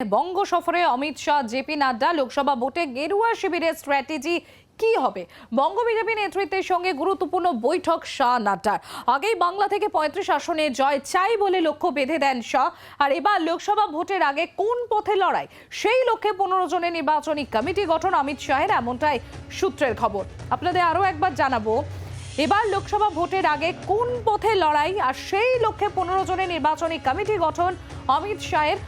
বঙ্গ সফরে অমিত শাহ, জেপি নাড্ডা। লোকসভা ভোটে গেরুয়া শিবিরের স্ট্র্যাটেজি কি হবে? বঙ্গ বিজেপি নেতৃত্বের সঙ্গে গুরুত্বপূর্ণ বৈঠক শাহ নাড্ডার। আগেই বাংলা থেকে 35 আসনে জয় চাই বলে লক্ষ্য বেঁধে দেন শাহ। আর এবার লোকসভা ভোটের আগে কোন পথে লড়াই, সেই লক্ষ্যে 15 জনের নির্বাচনী কমিটি গঠন অমিত শাহের, এমনটাই সূত্রের খবর। আপনাদের আরো একবার জানাবো, এবার লোকসভা ভোটের আগে কোন পথে লড়াই, আর সেই লক্ষ্যে 15 জনের নির্বাচনী কমিটি গঠন অমিত শাহের।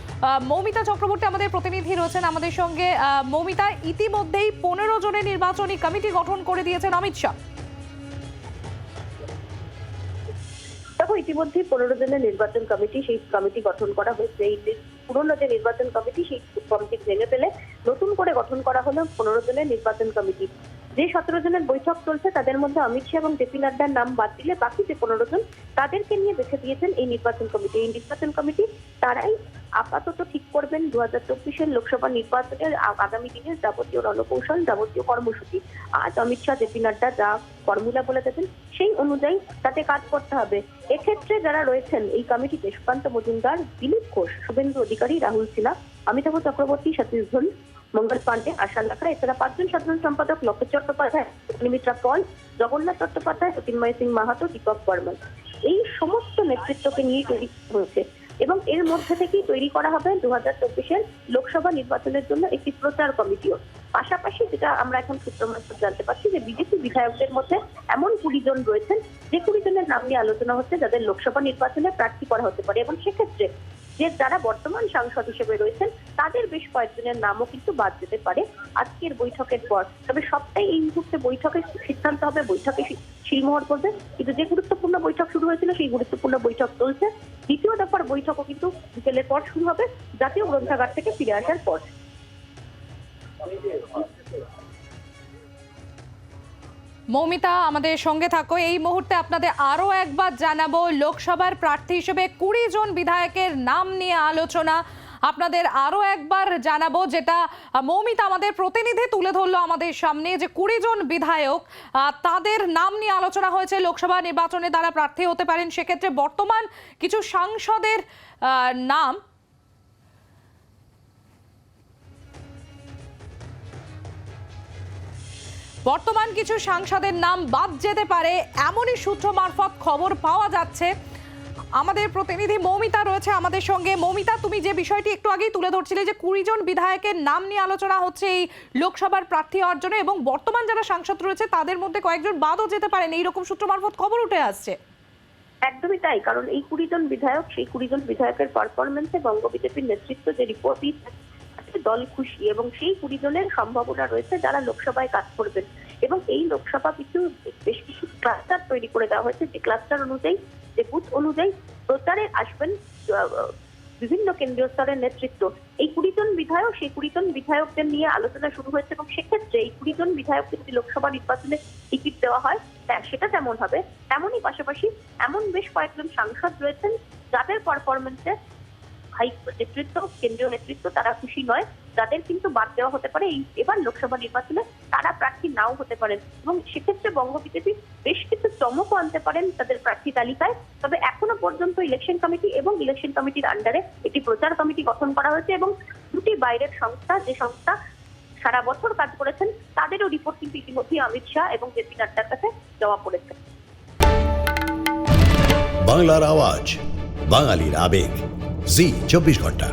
মৌমিতা চক্রবর্তী আমাদের প্রতিনিধি রয়েছেন আমাদের সঙ্গে। মৌমিতা, ইতিমধ্যেই 15 জনের নির্বাচনী কমিটি গঠন করে দিয়েছেন অমিত শাহ। দেখো, ইতিমধ্যেই 15 জনের নির্বাচন কমিটি, সেই কমিটি গঠন করা হয়েছে। এই পুরনো যে নির্বাচন কমিটি, সেই কমিটি ভেঙে ফেলে নতুন করে গঠন করা হলো 15 জনের নির্বাচন কমিটি। যে 17 জনের বৈঠক চলছে তাদের মধ্যে অমিত শাহ এবং জেপি নাড্ডার নাম বাদ দিলে বাকি যে 15 জন, তাদেরকে নিয়ে বেছে দিয়েছেন এই নির্বাচন কমিটি। এই নির্বাচন কমিটি তারাই আপাতত ঠিক করবেন 2024-এর লোকসভা নির্বাচনের আগামী দিনের যাবতীয় রণকৌশল, যাবতীয় কর্মসূচি। আজ অমিত শাহ, জেপি নাড্ডা যা ফর্মুলা বলে দেবেন, সেই অনুযায়ী তাতে কাজ করতে হবে। এক্ষেত্রে যারা রয়েছেন এই কমিটিতে, সুকান্ত মজুমদার, দিলীপ ঘোষ, শুভেন্দু অধিকারী, রাহুল সিনহা, অমিতাভ চক্রবর্তী, সতীশ ধন, মঙ্গল পাণ্ডে, আশা লাখা, এছাড়া 5 জন সাধারণ সম্পাদক লোকেশ চট্টোপাধ্যায়, অগ্নিমিত্রা পল, জগন্নাথ চট্টোপাধ্যায়, জ্যোতির্ময় সিং মাহাতো, দীপক বর্মন, এই সমস্ত নেতৃত্বকে নিয়ে তৈরি হয়েছে। এবং এর মধ্যে থেকেই তৈরি করা হবে 2024-এর লোকসভা নির্বাচনের জন্য একটি প্রচার কমিটিও। পাশাপাশি যেটা আমরা এখন সূত্র মারফত জানতে পারছি, যে বিজেপি বিধায়কদের মধ্যে এমন 20 জন রয়েছেন, যে 20 জনের নাম নিয়ে আলোচনা হচ্ছে যাদের লোকসভা নির্বাচনে প্রার্থী করা হতে পারে। এবং সেক্ষেত্রে যে যারা বর্তমান সাংসদ হিসেবে রয়েছেন তাদের বেশ কয়েকজনের নামও কিন্তু বাদ যেতে পারে আজকের বৈঠকের পর। তবে সবটাই এই মুহূর্তে বৈঠকের সিদ্ধান্ত হবে, বৈঠকে শিলমোহর করবে। কিন্তু যে গুরুত্বপূর্ণ বৈঠক শুরু হয়েছিল, সেই গুরুত্বপূর্ণ বৈঠক চলছে। দ্বিতীয় দফার বৈঠকও কিন্তু বিকেলের পর শুরু হবে, জাতীয় গ্রন্থাগার থেকে ফিরে আসার পর। মৌমিতা, আমাদের সঙ্গে থাকো। এই মুহূর্তে আপনাদের আরো একবার জানাবো, লোকসভার প্রার্থী হিসেবে 20 জন বিধায়কের নাম নিয়ে আলোচনা। আপনাদের আরো একবার জানাবো, যেটা মৌমিতা আমাদের প্রতিনিধি তুলে ধরলো আমাদের সামনে, যে 20 জন বিধায়ক, তাদের নাম নিয়ে আলোচনা হয়েছে। লোকসভা নির্বাচনে তারা প্রার্থী হতে পারেন। সেক্ষেত্রে বর্তমান কিছু সাংসদের নাম বাদ যেতে পারে, এমনই সূত্র মারফত খবর পাওয়া যাচ্ছে। আমাদের প্রতিনিধি মৌমিতা রয়েছে আমাদের সঙ্গে। মৌমিতা, তুমি যে বিষয়টি একটু আগেই তুলে ধরছিলে, যে 20 জন বিধায়কের নাম নিয়ে আলোচনা হচ্ছে এই লোকসভার প্রার্থী হওয়ার জন্য, এবং বর্তমান যারা সাংসদ রয়েছে তাদের মধ্যে কয়েকজন বাদও যেতে পারেন, এইরকম সূত্র মারফত খবর উঠে আসছে। একদমই তাই, কারণ এই 20 জন বিধায়ক, সেই 20 জন বিধায়কের পারফরমেন্সে বঙ্গ বিজেপির নেতৃত্ব যে রিপোর্ট দিচ্ছে, দল খুশি। এবং সেই 20 জনের সম্ভাবনা রয়েছে যারা লোকসভায় কাজ করবেন। এবং এই লোকসভা বেশ কিছু ক্লাস্টার তৈরি করে দেওয়া হয়েছে, যে ক্লাস্টার অনুযায়ী, যে বুথ অনুযায়ী প্রচারে আসবেন বিভিন্ন কেন্দ্রীয় স্তরের নেতৃত্ব। এই 20 জন বিধায়ক, সেই 20 জন বিধায়কদের নিয়ে আলোচনা শুরু হয়েছে। এবং সেক্ষেত্রে এই 20 জন বিধায়ককে যদি লোকসভা নির্বাচনে টিকিট দেওয়া হয়, সেটা যেমন হবে, তেমনই পাশাপাশি এমন বেশ কয়েকজন সাংসদ রয়েছেন যাদের পারফরমেন্সে নেতৃত্ব, কেন্দ্রীয় নেতৃত্ব তারা খুশি নয়, যাদের কিন্তু বাদ দেওয়া হতে পারে এবার লোকসভা নির্বাচনে, তারা প্রার্থী নাও হতে পারেন। এবং সেক্ষেত্রে বঙ্গ বিজেপি বেশ কিছু চমকও আনতে পারেন তাদের প্রার্থী তালিকায়। তবে এখনো পর্যন্ত ইলেকশন কমিটি এবং ইলেকশন কমিটির আন্ডারে একটি প্রচার কমিটি গঠন করা হয়েছে। এবং দুটি বাইরের সংস্থা, যে সংস্থা সারা বছর কাজ করেছেন, তাদেরও রিপোর্ট কিন্তু ইতিমধ্যেই অমিত শাহ এবং জেপি নাড্ডার কাছে দেওয়া পড়েছে। বাংলার আওয়াজ, বাঙালির আবেগ, জি 24 ঘন্টা।